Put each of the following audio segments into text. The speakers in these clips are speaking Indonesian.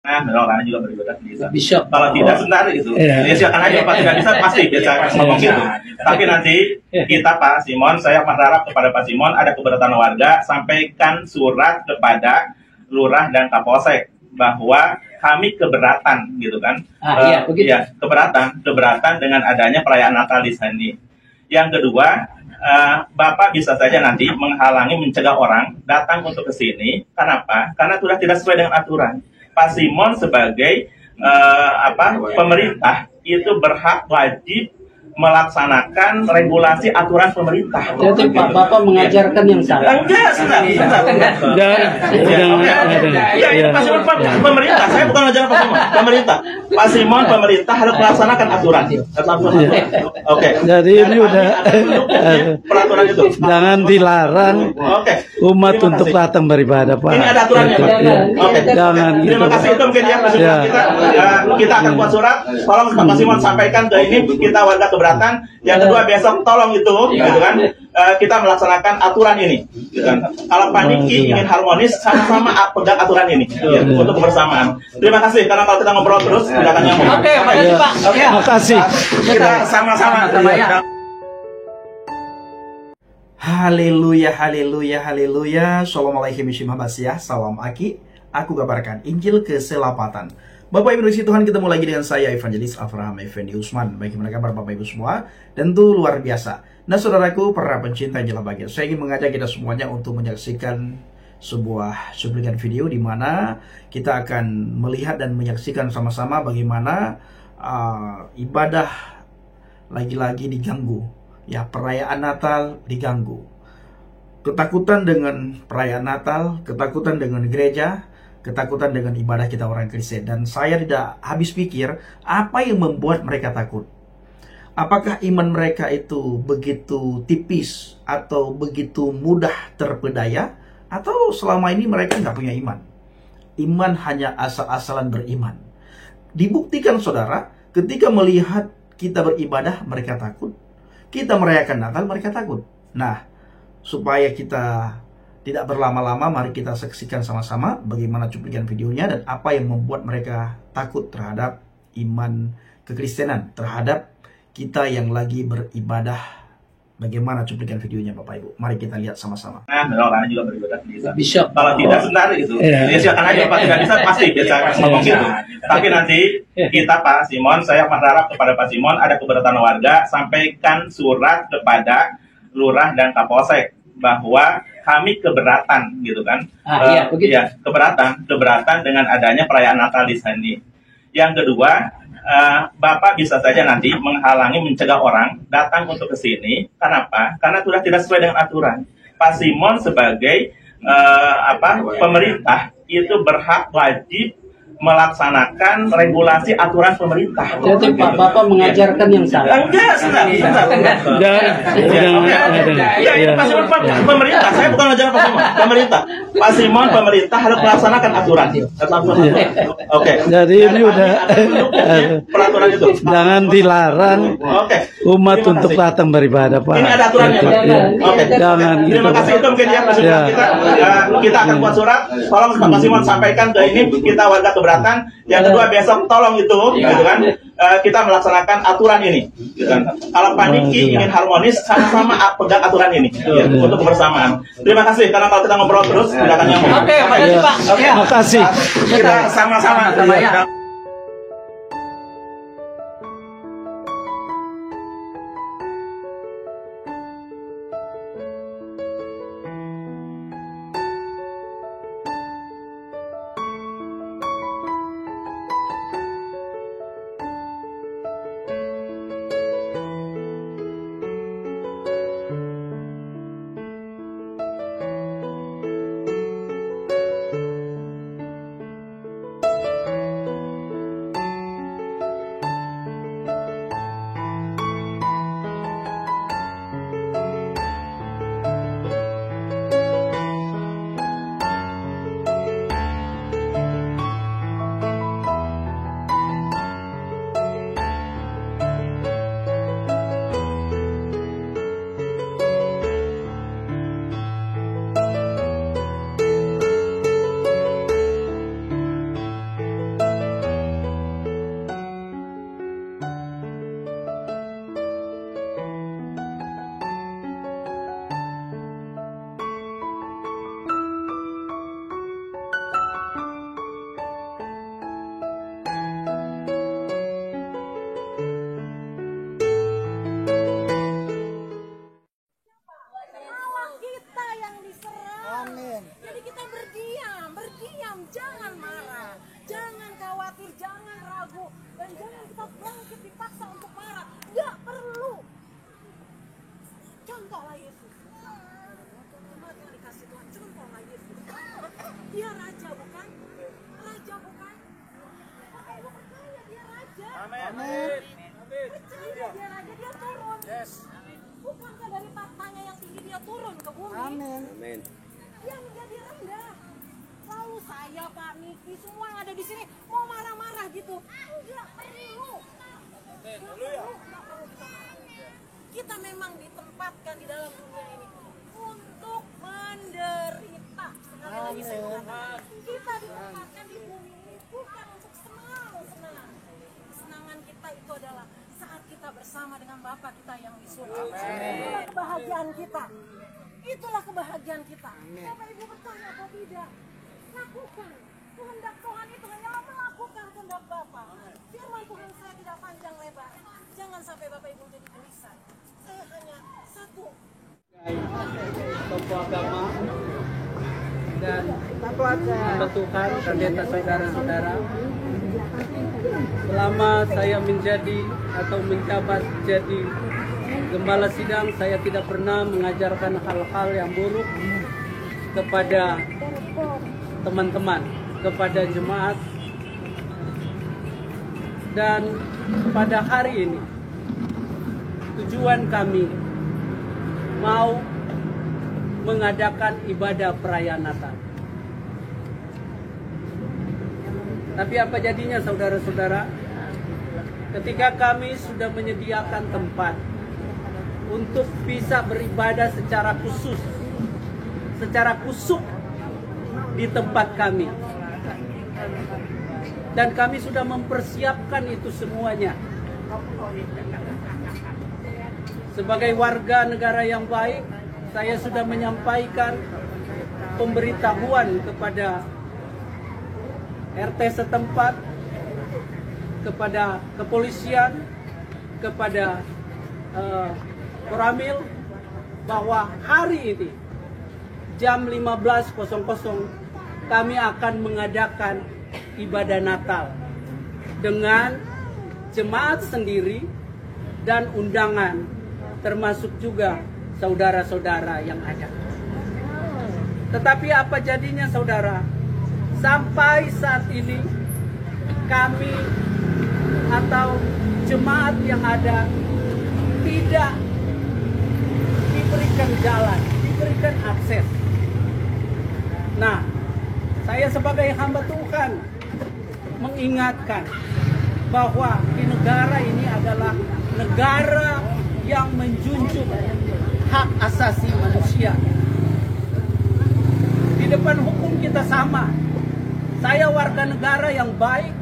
Nah, orangnya juga beribadah bisa. Bisa. Kalau tidak sebentar itu, ya silakan aja. Pak tidak bisa pasti bisa ngomong gitu. Tapi nanti kita Pak Simon, saya berharap kepada Pak Simon ada keberatan warga, sampaikan surat kepada lurah dan kapolsek bahwa kami keberatan gitu kan. Iya, begitu. Ya, keberatan dengan adanya perayaan Natal di sini. Yang kedua, Bapak bisa saja nanti menghalangi, mencegah orang datang untuk ke sini. Kenapa? Karena sudah tidak sesuai dengan aturan. Pak Simon sebagai pemerintah itu berhak wajib melaksanakan regulasi aturan pemerintah. Jadi Pak Bapak mengajarkan yang salah. Enggak, sebentar. Ya, Pak Simon pemerintah. Saya bukan ngajar Pak Simon. Pemerintah. Pak Simon pemerintah harus melaksanakan aturan. Oke. Jadi ini udah peraturan itu. Jangan dilarang umat untuk datang beribadah, Pak. Ini ada aturannya, Pak. Oke. Jangan. Terima kasih itu mungkin ya Pak Simon. Kita akan buat surat. Tolong Pak Simon sampaikan ke ini kita warga keberatan. Yang kedua besok tolong itu, gitu kan, kita melaksanakan aturan ini. Gitu kan. Kalau paniki ingin harmonis, sama-sama pegang aturan ini untuk kebersamaan. Terima kasih karena kalau kita ngobrol terus tidak akan nyambung. Oke, Pak. Terima kasih. Kita sama-sama. Haleluya, haleluya, haleluya. Assalamualaikum warahmatullahi wabarakatuh. Salam Aki. Aku kabarkan Injil keselapatan. Bapak Ibu Dikasih Tuhan, ketemu lagi dengan saya Evangelis Avraham Effendi Usman. Bagaimana kabar Bapak Ibu semua? Tentu luar biasa. Nah saudaraku, para pencinta Injil bagian, saya ingin mengajak kita semuanya untuk menyaksikan sebuah cuplikan video di mana kita akan melihat dan menyaksikan sama-sama bagaimana ibadah lagi-lagi diganggu. Ya, perayaan Natal diganggu. Ketakutan dengan perayaan Natal, ketakutan dengan gereja, ketakutan dengan ibadah kita orang Kristen. Dan saya tidak habis pikir apa yang membuat mereka takut. Apakah iman mereka itu begitu tipis atau begitu mudah terpedaya, atau selama ini mereka nggak punya iman. Iman hanya asal-asalan beriman. Dibuktikan saudara, ketika melihat kita beribadah mereka takut, kita merayakan Natal mereka takut. Nah, supaya kita tidak berlama-lama, mari kita saksikan sama-sama bagaimana cuplikan videonya dan apa yang membuat mereka takut terhadap iman kekristenan, terhadap kita yang lagi beribadah. Bagaimana cuplikan videonya Bapak Ibu? Mari kita lihat sama-sama. Nah, orangnya juga beribadah bisa. Bisa. Kalau tidak sebentar itu, ya silakan aja. Pak tidak bisa pasti bisa ngomong gitu. Tapi nanti kita Pak Simon, saya berharap kepada Pak Simon ada keberatan warga, sampaikan surat kepada lurah dan kapolsek bahwa kami keberatan gitu kan. Iya, begitu. Ya, keberatan dengan adanya perayaan Natal di sini. Yang kedua, Bapak bisa saja nanti menghalangi, mencegah orang datang untuk ke sini. Kenapa? Karena sudah tidak sesuai dengan aturan. Pak Simon sebagai pemerintah itu berhak wajib melaksanakan regulasi aturan pemerintah. Jadi Pak Bapak mengajarkan yang salah. Enggak, sebentar. Ya, Pak Simon pemerintah. Saya bukan ngajar Pak Simon. Pemerintah. Pak Simon pemerintah harus melaksanakan aturan. Oke. Jadi ini udah peraturan itu. jangan dilarang umat untuk datang beribadah, Pak. Ini ada aturannya, Pak. Oke. Jangan. Terima kasih itu mungkin ya Pak Simon. Kita akan buat surat. Tolong Pak Simon sampaikan ke ini kita warga keberatan. Yang kedua besok tolong itu, gitu kan, kita melaksanakan aturan ini. Gitu kan. Kalau paniki ingin harmonis, sama-sama pegang aturan ini untuk kebersamaan. Terima kasih karena kalau kita ngobrol terus tidak akan nyambung. Oke, Pak. Terima kasih. Kita sama-sama. Percaya dia aja dia turun. Bukankah dari tahtanya yang tinggi dia turun ke bumi? Amin. Yang menjadi rendah. Lalu saya, Pak Niki, semua yang ada di sini mau marah-marah gitu. Enggak perlu. Kita memang ditempatkan di dalam dunia ini untuk menderita. Sekali lagi saya katakan, kita ditempatkan di bumi ini bukan untuk senang-senang. Kesenangan kita itu adalah saat kita bersama dengan Bapa kita yang di surga. Itulah kebahagiaan kita. Itulah kebahagiaan kita. Bapak Ibu bertanya atau tidak? Lakukan. Kehendak Tuhan itu hanyalah melakukan kehendak Bapa. Firman Tuhan saya tidak panjang lebar. Jangan sampai Bapak Ibu jadi gelisah. Saya hanya satu. Tokoh agama dan Tuhan pendeta saudara-saudara, selama saya menjadi atau menjabat jadi gembala sidang, saya tidak pernah mengajarkan hal-hal yang buruk kepada teman-teman, kepada jemaat. Dan pada hari ini tujuan kami mau mengadakan ibadah perayaan Natal. Tapi apa jadinya saudara-saudara? Ketika kami sudah menyediakan tempat untuk bisa beribadah secara khusus, secara kusuk di tempat kami, dan kami sudah mempersiapkan itu semuanya. Sebagai warga negara yang baik, saya sudah menyampaikan pemberitahuan kepada RT setempat, kepada kepolisian, kepada Koramil, bahwa hari ini jam 15.00 kami akan mengadakan ibadah Natal dengan jemaat sendiri dan undangan, termasuk juga saudara-saudara yang ada. Tetapi apa jadinya saudara? Sampai saat ini kami atau jemaat yang ada tidak diberikan jalan, diberikan akses. Nah, saya sebagai hamba Tuhan mengingatkan bahwa di negara ini adalah negara yang menjunjung hak asasi manusia. Di depan hukum kita sama. Saya warga negara yang baik.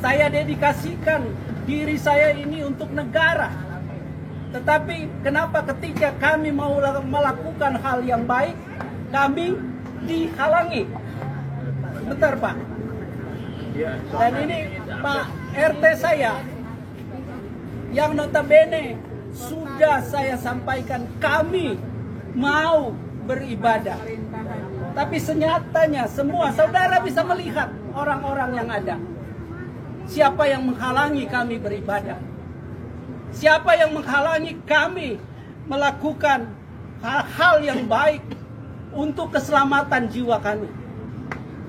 Saya dedikasikan diri saya ini untuk negara. Tetapi kenapa ketika kami mau melakukan hal yang baik, kami dihalangi? Bentar Pak. Dan ini Pak RT saya yang notabene sudah saya sampaikan kami mau beribadah. Tapi senyatanya semua saudara bisa melihat orang-orang yang ada. Siapa yang menghalangi kami beribadah? Siapa yang menghalangi kami melakukan hal-hal yang baik untuk keselamatan jiwa kami?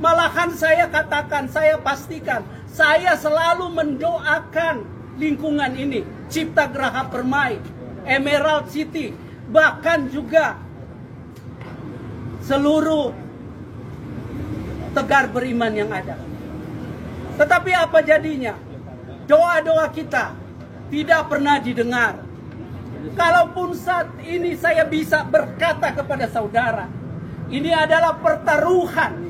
Malahan saya katakan, saya pastikan, saya selalu mendoakan lingkungan ini, Cipta Geraha Permai, Emerald City, bahkan juga seluruh Tegar Beriman yang ada. Tetapi apa jadinya? Doa-doa kita tidak pernah didengar. Kalaupun saat ini saya bisa berkata kepada saudara, ini adalah pertaruhan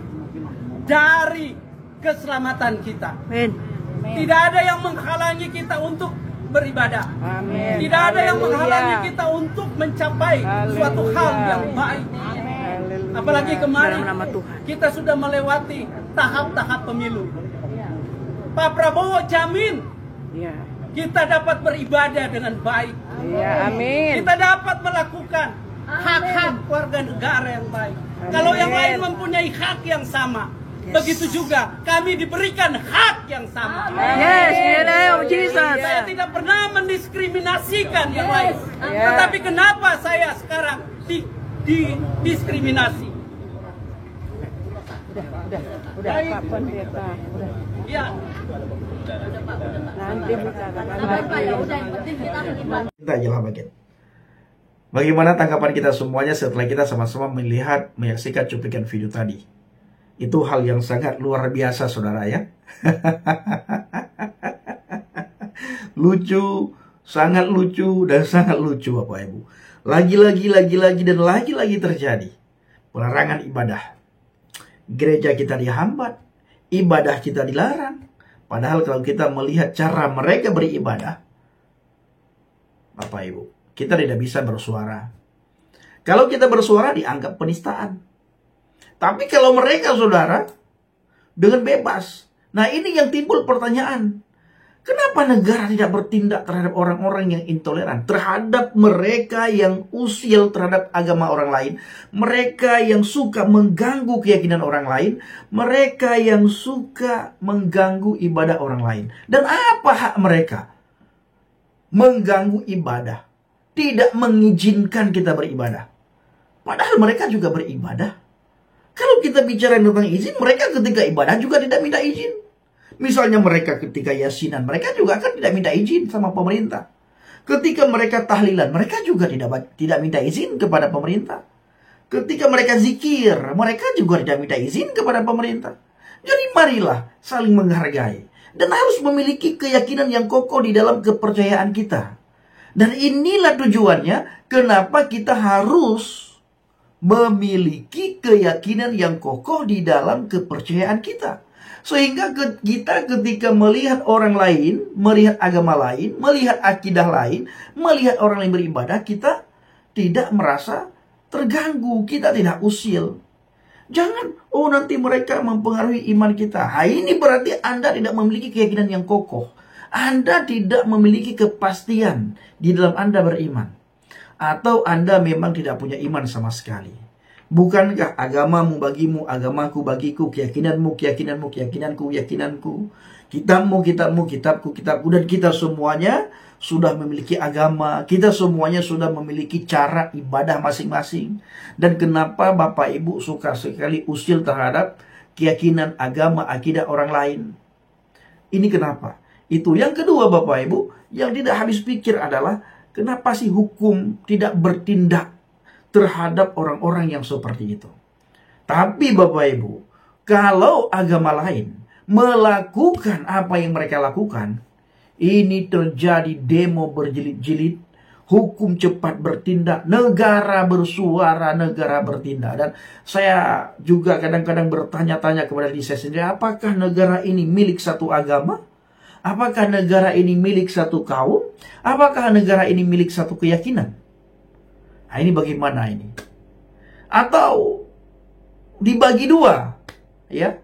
dari keselamatan kita. Amin. Tidak ada yang menghalangi kita untuk beribadah. Amin. Tidak ada yang menghalangi kita untuk mencapai suatu hal yang baik. Apalagi kemarin kita sudah melewati tahap-tahap pemilu. Pak Prabowo jamin kita dapat beribadah dengan baik. Ya, amin. Kita dapat melakukan hak-hak warga negara yang baik. Kalau yang lain mempunyai hak yang sama, begitu juga kami diberikan hak yang sama. Yes, in the name of Jesus. Saya tidak pernah mendiskriminasikan yang lain. Tetapi kenapa saya sekarang didiskriminasi? Udah Pak Pendeta. Ya. Nanti bicarakan lagi. Kita ajalah bagian. Bagaimana tanggapan kita semuanya setelah kita sama-sama melihat, menyaksikan cuplikan video tadi? Itu hal yang sangat luar biasa, saudara ya. Lucu, sangat lucu, dan sangat lucu Bapak Ibu. Lagi-lagi dan lagi-lagi terjadi pelarangan ibadah. Gereja kita dihambat, ibadah kita dilarang. Padahal kalau kita melihat cara mereka beribadah, Bapak Ibu, kita tidak bisa bersuara. Kalau kita bersuara dianggap penistaan. Tapi kalau mereka, saudara, dengan bebas. Nah, ini yang timbul pertanyaan. Kenapa negara tidak bertindak terhadap orang-orang yang intoleran? Terhadap mereka yang usil terhadap agama orang lain. Mereka yang suka mengganggu keyakinan orang lain. Mereka yang suka mengganggu ibadah orang lain. Dan apa hak mereka? Mengganggu ibadah. Tidak mengizinkan kita beribadah. Padahal mereka juga beribadah. Kalau kita bicara tentang izin, mereka ketika ibadah juga tidak minta izin. Misalnya mereka ketika yasinan, mereka juga kan tidak minta izin sama pemerintah. Ketika mereka tahlilan, mereka juga tidak minta izin kepada pemerintah. Ketika mereka zikir, mereka juga tidak minta izin kepada pemerintah. Jadi marilah saling menghargai. Dan harus memiliki keyakinan yang kokoh di dalam kepercayaan kita. Dan inilah tujuannya kenapa kita harus memiliki keyakinan yang kokoh di dalam kepercayaan kita. Sehingga kita ketika melihat orang lain, melihat agama lain, melihat akidah lain, melihat orang lain beribadah, kita tidak merasa terganggu, kita tidak usil. Jangan, nanti mereka mempengaruhi iman kita. Ini berarti Anda tidak memiliki keyakinan yang kokoh. Anda tidak memiliki kepastian di dalam Anda beriman. Atau Anda memang tidak punya iman sama sekali. Bukankah agamamu bagimu, agamaku bagiku, keyakinanmu, keyakinanmu, keyakinanku, keyakinanku, kitabmu, kitabmu, kitabku, kitabku, dan kita semuanya sudah memiliki agama, kita semuanya sudah memiliki cara ibadah masing-masing. Dan kenapa Bapak Ibu suka sekali usil terhadap keyakinan, agama, akidah orang lain? Ini kenapa? Itu yang kedua Bapak Ibu, yang tidak habis pikir adalah kenapa sih hukum tidak bertindak terhadap orang-orang yang seperti itu? Tapi Bapak Ibu, kalau agama lain melakukan apa yang mereka lakukan, ini terjadi demo berjilid-jilid, hukum cepat bertindak, negara bersuara, negara bertindak. Dan saya juga kadang-kadang bertanya-tanya kepada diri saya sendiri, apakah negara ini milik satu agama? Apakah negara ini milik satu kaum? Apakah negara ini milik satu keyakinan? Nah, ini bagaimana ini? Atau dibagi dua, ya?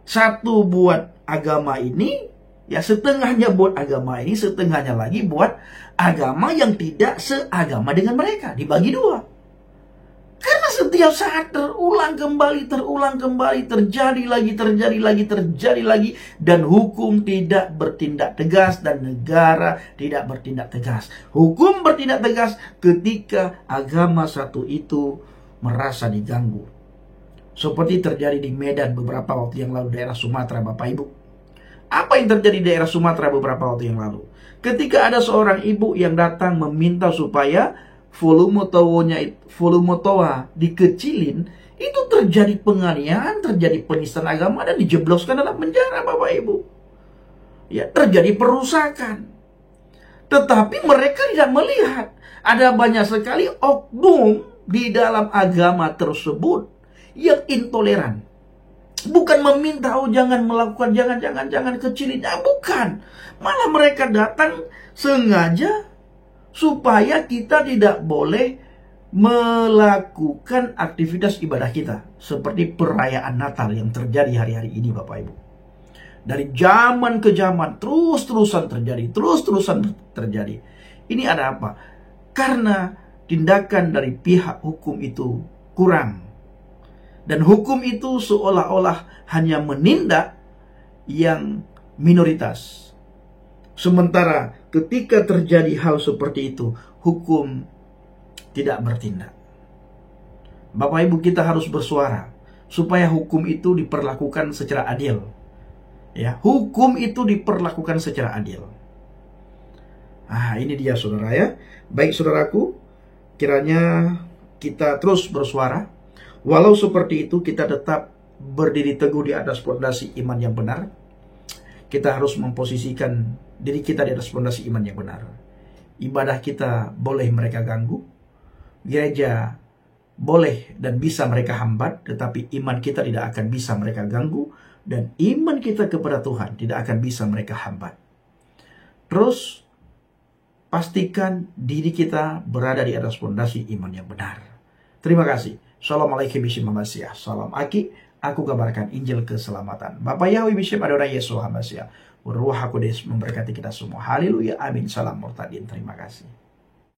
Satu buat agama ini, ya setengahnya buat agama ini, setengahnya lagi buat agama yang tidak seagama dengan mereka. Dibagi dua. Karena setiap saat terulang kembali, terjadi lagi, dan hukum tidak bertindak tegas, dan negara tidak bertindak tegas. Hukum bertindak tegas ketika agama satu itu merasa diganggu. Seperti terjadi di Medan beberapa waktu yang lalu, daerah Sumatera, Bapak Ibu. Apa yang terjadi di daerah Sumatera beberapa waktu yang lalu? Ketika ada seorang ibu yang datang meminta supaya volume toa dikecilin, itu terjadi penganiayaan, terjadi penistaan agama, dan dijebloskan dalam penjara Bapak Ibu. Ya, terjadi perusakan. Tetapi mereka tidak melihat ada banyak sekali oknum di dalam agama tersebut yang intoleran. Bukan meminta, jangan melakukan, jangan kecilin, bukan. Malah mereka datang sengaja supaya kita tidak boleh melakukan aktivitas ibadah kita. Seperti perayaan Natal yang terjadi hari-hari ini Bapak Ibu. Dari zaman ke zaman terus-terusan terjadi. Ini ada apa? Karena tindakan dari pihak hukum itu kurang. Dan hukum itu seolah-olah hanya menindak yang minoritas. Sementara ketika terjadi hal seperti itu, hukum tidak bertindak. Bapak Ibu, kita harus bersuara supaya hukum itu diperlakukan secara adil. Ya, hukum itu diperlakukan secara adil. Ini dia saudara ya. Baik saudaraku, kiranya kita terus bersuara. Walau seperti itu, kita tetap berdiri teguh di atas fondasi iman yang benar. Kita harus memposisikan diri kita di atas fondasi iman yang benar. Ibadah kita boleh mereka ganggu, gereja boleh dan bisa mereka hambat, tetapi iman kita tidak akan bisa mereka ganggu, dan iman kita kepada Tuhan tidak akan bisa mereka hambat. Terus pastikan diri kita berada di atas fondasi iman yang benar. Terima kasih. Assalamualaikum warahmatullahi wabarakatuh. Salam Aki, aku kabarkan Injil keselamatan. Bapak Yahweh Bishop Adonai Yesus Hamasia, Ruh Kudus memberkati kita semua. Haleluya, amin. Salam Murtadin. Terima kasih.